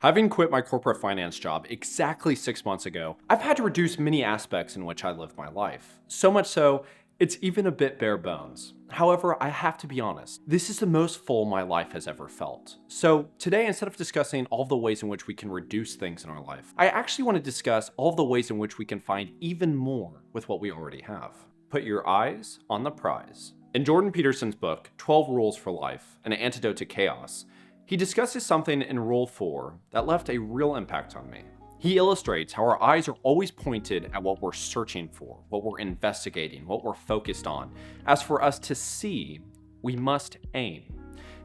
Having quit my corporate finance job exactly 6 months ago, I've had to reduce many aspects in which I live my life. So much so, it's even a bit bare bones. However, I have to be honest, this is the most full my life has ever felt. So today, instead of discussing all the ways in which we can reduce things in our life, I actually want to discuss all the ways in which we can find even more with what we already have. Put your eyes on the prize. In Jordan Peterson's book, 12 Rules for Life, An Antidote to Chaos, he discusses something in Rule 4 that left a real impact on me. He illustrates how our eyes are always pointed at what we're searching for, what we're investigating, what we're focused on. As for us to see, we must aim.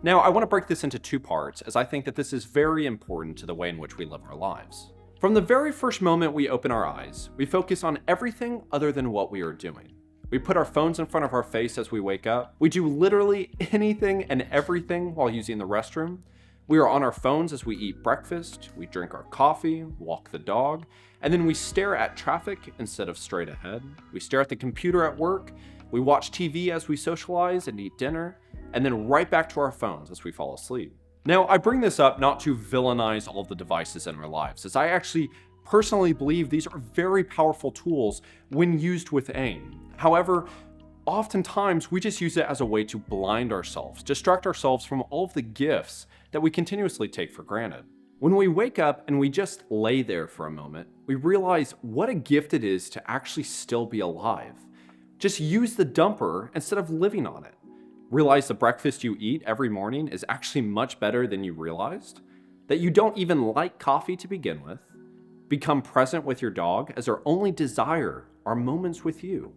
Now, I want to break this into two parts, as I think that this is very important to the way in which we live our lives. From the very first moment we open our eyes, we focus on everything other than what we are doing. We put our phones in front of our face as we wake up. We do literally anything and everything while using the restroom. We are on our phones as we eat breakfast, we drink our coffee, walk the dog, and then we stare at traffic instead of straight ahead. We stare at the computer at work, we watch TV as we socialize and eat dinner, and then right back to our phones as we fall asleep. Now, I bring this up not to villainize all of the devices in our lives, as I actually personally believe these are very powerful tools when used with aim. However, oftentimes we just use it as a way to blind ourselves, distract ourselves from all of the gifts that we continuously take for granted. When we wake up and we just lay there for a moment, we realize what a gift it is to actually still be alive. Just use the dumper instead of living on it. Realize the breakfast you eat every morning is actually much better than you realized. That you don't even like coffee to begin with. Become present with your dog, as their only desire are moments with you.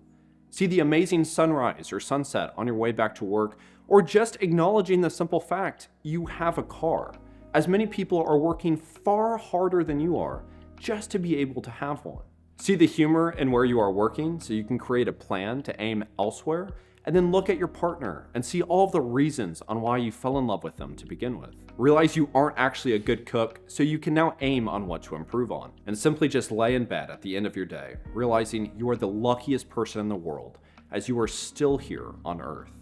See the amazing sunrise or sunset on your way back to work, or just acknowledging the simple fact you have a car, as many people are working far harder than you are just to be able to have one. See the humor in where you are working so you can create a plan to aim elsewhere, and then look at your partner and see all of the reasons on why you fell in love with them to begin with. Realize you aren't actually a good cook, so you can now aim on what to improve on. And simply just lay in bed at the end of your day, realizing you are the luckiest person in the world, as you are still here on Earth.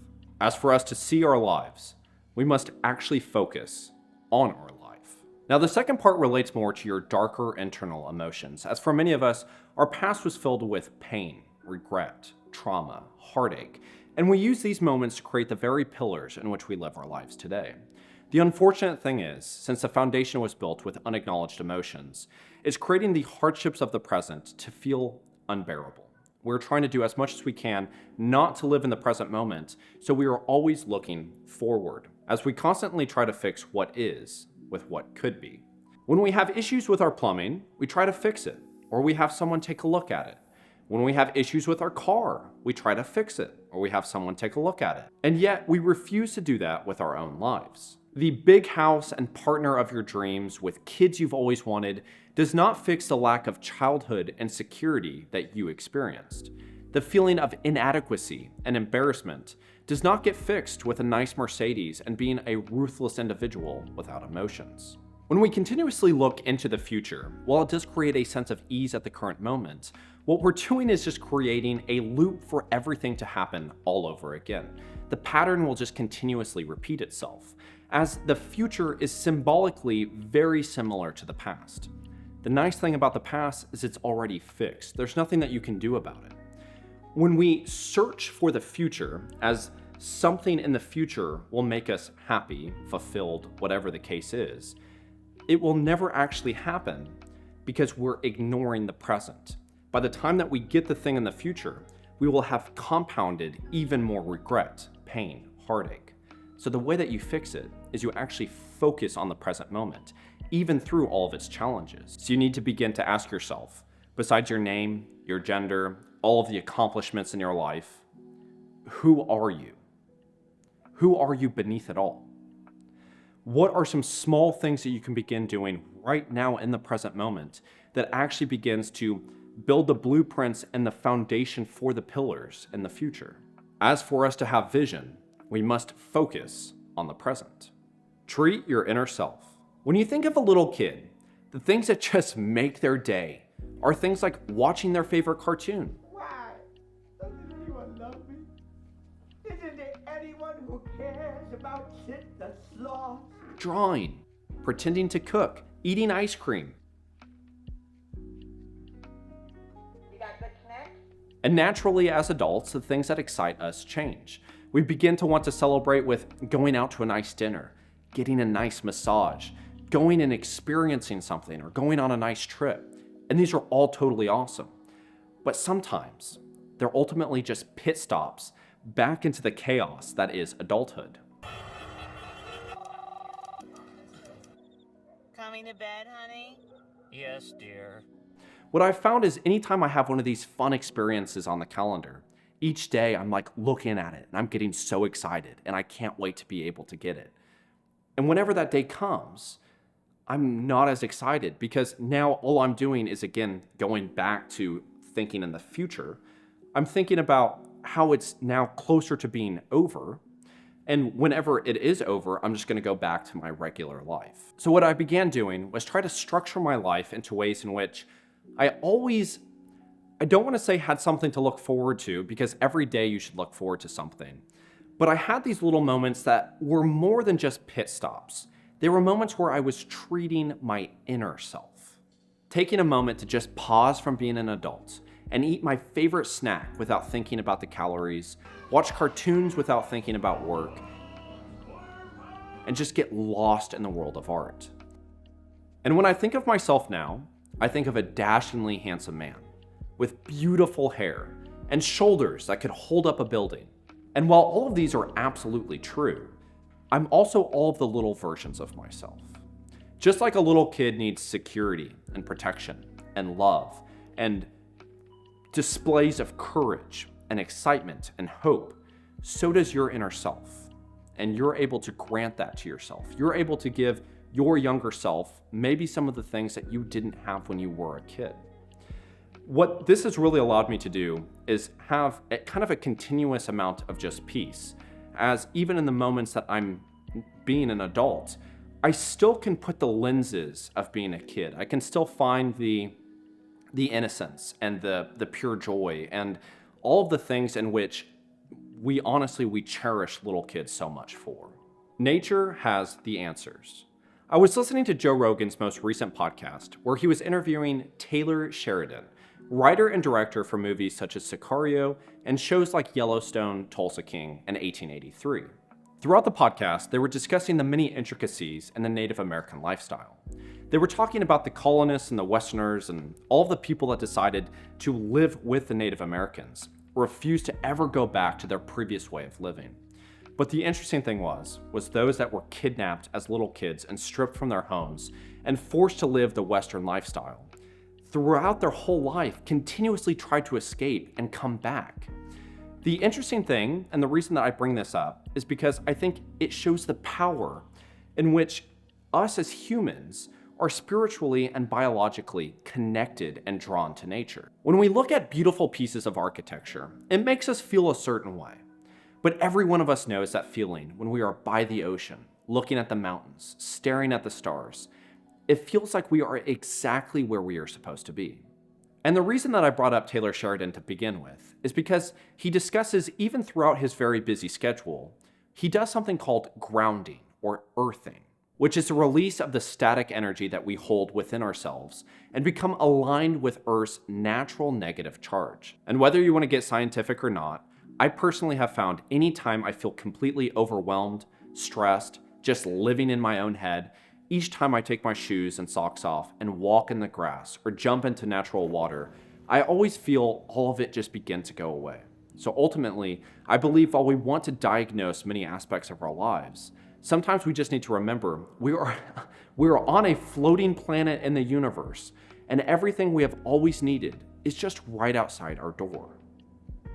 As for us to see our lives, we must actually focus on our life. Now, the second part relates more to your darker internal emotions, as for many of us, our past was filled with pain, regret, trauma, heartache, and we use these moments to create the very pillars in which we live our lives today. The unfortunate thing is, since the foundation was built with unacknowledged emotions, it's creating the hardships of the present to feel unbearable. We're trying to do as much as we can not to live in the present moment, so we are always looking forward, as we constantly try to fix what is with what could be. When we have issues with our plumbing, we try to fix it, or we have someone take a look at it. When we have issues with our car, we try to fix it, or we have someone take a look at it. And yet, we refuse to do that with our own lives. The big house and partner of your dreams with kids you've always wanted does not fix the lack of childhood and security that you experienced. The feeling of inadequacy and embarrassment does not get fixed with a nice Mercedes and being a ruthless individual without emotions. When we continuously look into the future, while it does create a sense of ease at the current moment, what we're doing is just creating a loop for everything to happen all over again. The pattern will just continuously repeat itself, as the future is symbolically very similar to the past. The nice thing about the past is it's already fixed. There's nothing that you can do about it. When we search for the future, as something in the future will make us happy, fulfilled, whatever the case is, it will never actually happen because we're ignoring the present. By the time that we get the thing in the future, we will have compounded even more regret, pain, heartache. So the way that you fix it is you actually focus on the present moment, even through all of its challenges. So you need to begin to ask yourself, besides your name, your gender, all of the accomplishments in your life, who are you? Who are you beneath it all? What are some small things that you can begin doing right now in the present moment that actually begins to build the blueprints and the foundation for the pillars in the future? As for us to have vision, we must focus on the present. Treat your inner self. When you think of a little kid, the things that just make their day are things like watching their favorite cartoon. Why? Doesn't anyone love me? Isn't there anyone who cares about Sid the Sloth? Drawing, pretending to cook, eating ice cream. You got good connect? And naturally, as adults, the things that excite us change. We begin to want to celebrate with going out to a nice dinner, getting a nice massage, going and experiencing something, or going on a nice trip. And these are all totally awesome. But sometimes they're ultimately just pit stops back into the chaos that is adulthood. Coming to bed, honey? Yes, dear. What I've found is anytime I have one of these fun experiences on the calendar, each day I'm like looking at it and I'm getting so excited and I can't wait to be able to get it. And whenever that day comes, I'm not as excited because now all I'm doing is, again, going back to thinking in the future. I'm thinking about how it's now closer to being over. And whenever it is over, I'm just going to go back to my regular life. So what I began doing was try to structure my life into ways in which I don't want to say had something to look forward to, because every day you should look forward to something. But I had these little moments that were more than just pit stops. They were moments where I was treating my inner self. Taking a moment to just pause from being an adult and eat my favorite snack without thinking about the calories, watch cartoons without thinking about work, and just get lost in the world of art. And when I think of myself now, I think of a dashingly handsome man with beautiful hair and shoulders that could hold up a building. And while all of these are absolutely true, I'm also all of the little versions of myself. Just like a little kid needs security and protection and love and displays of courage and excitement and hope, so does your inner self. And you're able to grant that to yourself. You're able to give your younger self maybe some of the things that you didn't have when you were a kid. What this has really allowed me to do is have kind of a continuous amount of just peace, as even in the moments that I'm being an adult, I still can put the lenses of being a kid. I can still find the innocence and the pure joy and all of the things in which we cherish little kids so much for. Nature has the answers. I was listening to Joe Rogan's most recent podcast where he was interviewing Taylor Sheridan, writer and director for movies such as Sicario and shows like Yellowstone, Tulsa King, and 1883. Throughout the podcast, they were discussing the many intricacies in the Native American lifestyle. They were talking about the colonists and the Westerners and all of the people that decided to live with the Native Americans, refused to ever go back to their previous way of living. But the interesting thing was those that were kidnapped as little kids and stripped from their homes and forced to live the Western lifestyle, throughout their whole life continuously tried to escape and come back. The interesting thing, and the reason that I bring this up, is because I think it shows the power in which us as humans are spiritually and biologically connected and drawn to nature. When we look at beautiful pieces of architecture, it makes us feel a certain way. But every one of us knows that feeling when we are by the ocean, looking at the mountains, staring at the stars. It feels like we are exactly where we are supposed to be. And the reason that I brought up Taylor Sheridan to begin with is because he discusses, even throughout his very busy schedule, he does something called grounding or earthing, which is the release of the static energy that we hold within ourselves and become aligned with Earth's natural negative charge. And whether you want to get scientific or not, I personally have found anytime I feel completely overwhelmed, stressed, just living in my own head, each time I take my shoes and socks off and walk in the grass or jump into natural water, I always feel all of it just begin to go away. So ultimately, I believe while we want to diagnose many aspects of our lives, sometimes we just need to remember we are on a floating planet in the universe, and everything we have always needed is just right outside our door.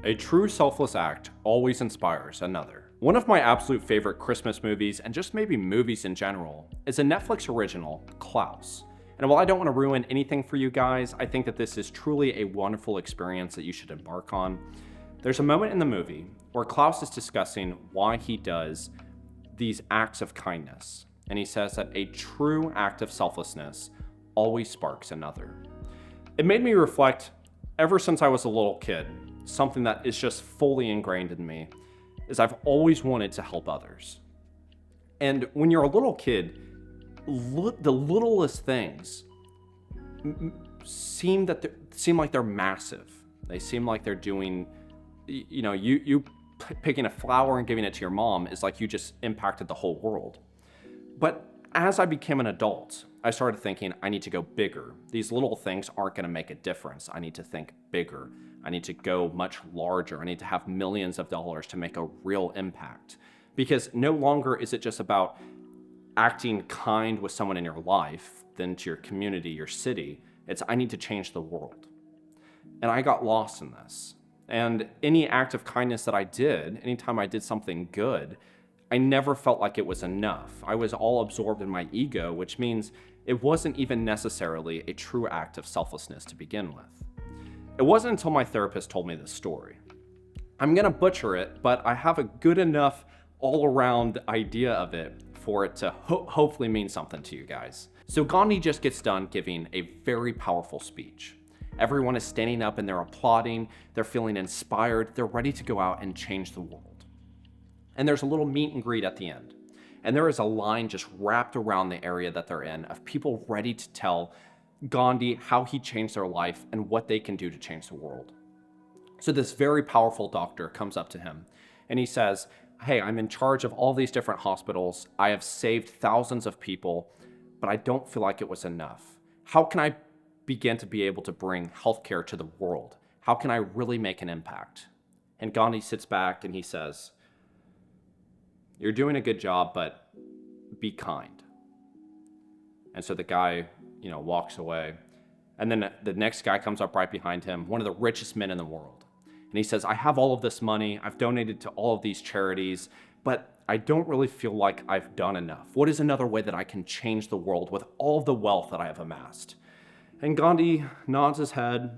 A true selfless act always inspires another. One of my absolute favorite Christmas movies, and just maybe movies in general, is a Netflix original, Klaus. And while I don't want to ruin anything for you guys, I think that this is truly a wonderful experience that you should embark on. There's a moment in the movie where Klaus is discussing why he does these acts of kindness. And he says that a true act of selflessness always sparks another. It made me reflect, ever since I was a little kid, something that is just fully ingrained in me, is I've always wanted to help others. And when you're a little kid, the littlest things seem like they're massive. They seem like they're doing, you picking a flower and giving it to your mom is like you just impacted the whole world. But as I became an adult, I started thinking I need to go bigger. These little things aren't going to make a difference. I need to think bigger. I need to go much larger. I need to have millions of dollars to make a real impact. Because no longer is it just about acting kind with someone in your life, then to your community, your city. It's I need to change the world. And I got lost in this. And any act of kindness that I did, anytime I did something good, I never felt like it was enough. I was all absorbed in my ego, which means it wasn't even necessarily a true act of selflessness to begin with. It wasn't until my therapist told me this story. I'm gonna butcher it, but I have a good enough all-around idea of it for it to hopefully mean something to you guys. So Gandhi just gets done giving a very powerful speech. Everyone is standing up and they're applauding, they're feeling inspired, they're ready to go out and change the world. And there's a little meet and greet at the end. And there is a line just wrapped around the area that they're in of people ready to tell Gandhi how he changed their life and what they can do to change the world. So this very powerful doctor comes up to him and he says, hey, I'm in charge of all these different hospitals. I have saved thousands of people, but I don't feel like it was enough. How can I begin to be able to bring healthcare to the world? How can I really make an impact? And Gandhi sits back and he says, you're doing a good job, but be kind. And so the guy, walks away. And then the next guy comes up right behind him, one of the richest men in the world. And he says, I have all of this money. I've donated to all of these charities, but I don't really feel like I've done enough. What is another way that I can change the world with all of the wealth that I have amassed? And Gandhi nods his head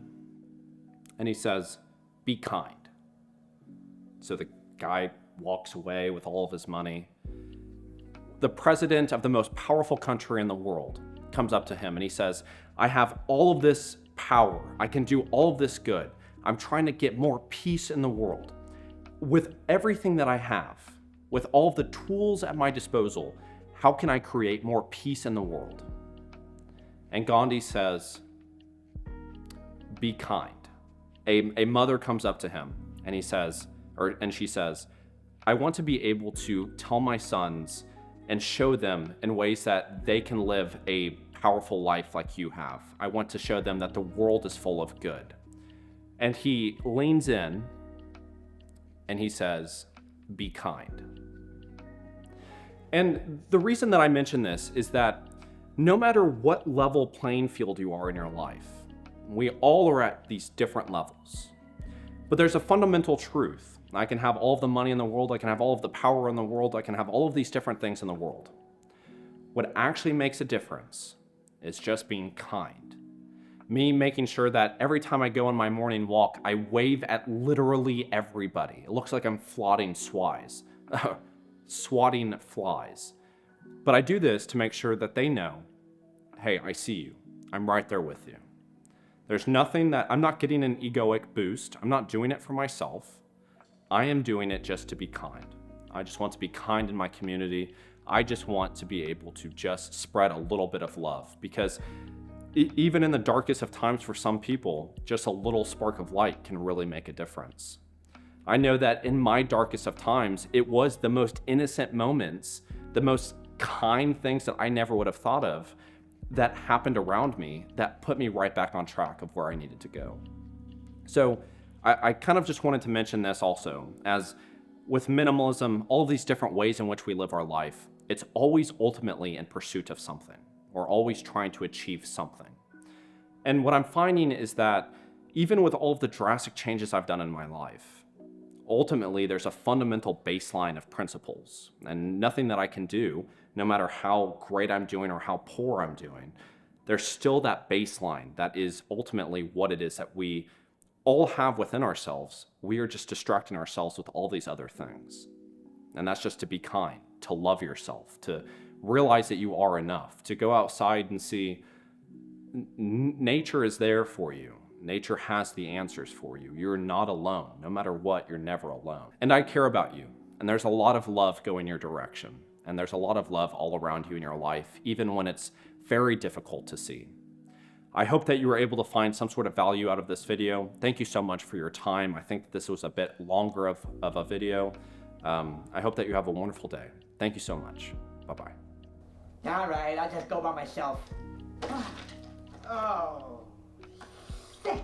and he says, be kind. So the guy walks away with all of his money. The president of the most powerful country in the world comes up to him and he says, I have all of this power. I can do all of this good. I'm trying to get more peace in the world. With everything that I have, with all of the tools at my disposal, how can I create more peace in the world? And Gandhi says, be kind. A mother comes up to him and she says, I want to be able to tell my sons and show them in ways that they can live a powerful life like you have. I want to show them that the world is full of good. And he leans in and he says, be kind. And the reason that I mention this is that no matter what level playing field you are in your life, we all are at these different levels. But there's a fundamental truth. I can have all of the money in the world, I can have all of the power in the world, I can have all of these different things in the world. What actually makes a difference is just being kind. Me making sure that every time I go on my morning walk, I wave at literally everybody. It looks like I'm swatting flies. But I do this to make sure that they know, hey, I see you. I'm right there with you. There's nothing that, I'm not getting an egoic boost. I'm not doing it for myself. I am doing it just to be kind. I just want to be kind in my community. I just want to be able to just spread a little bit of love, because even in the darkest of times for some people, just a little spark of light can really make a difference. I know that in my darkest of times, it was the most innocent moments, the most kind things that I never would have thought of that happened around me that put me right back on track of where I needed to go. So I kind of just wanted to mention this also, as with minimalism, all these different ways in which we live our life, it's always ultimately in pursuit of something. We're always trying to achieve something. And what I'm finding is that even with all of the drastic changes I've done in my life, ultimately there's a fundamental baseline of principles, and nothing that I can do, no matter how great I'm doing or how poor I'm doing, there's still that baseline that is ultimately what it is that we all have within ourselves. We are just distracting ourselves with all these other things. And that's just to be kind, to love yourself, to realize that you are enough, to go outside and see nature is there for you. Nature has the answers for you. You're not alone. No matter what, you're never alone. And I care about you. And there's a lot of love going your direction. and there's a lot of love all around you in your life, even when it's very difficult to see. I hope that you were able to find some sort of value out of this video. Thank you so much for your time. I think this was a bit longer of a video. I hope that you have a wonderful day. Thank you so much. Bye-bye. All right, I'll just go by myself. Oh, sick.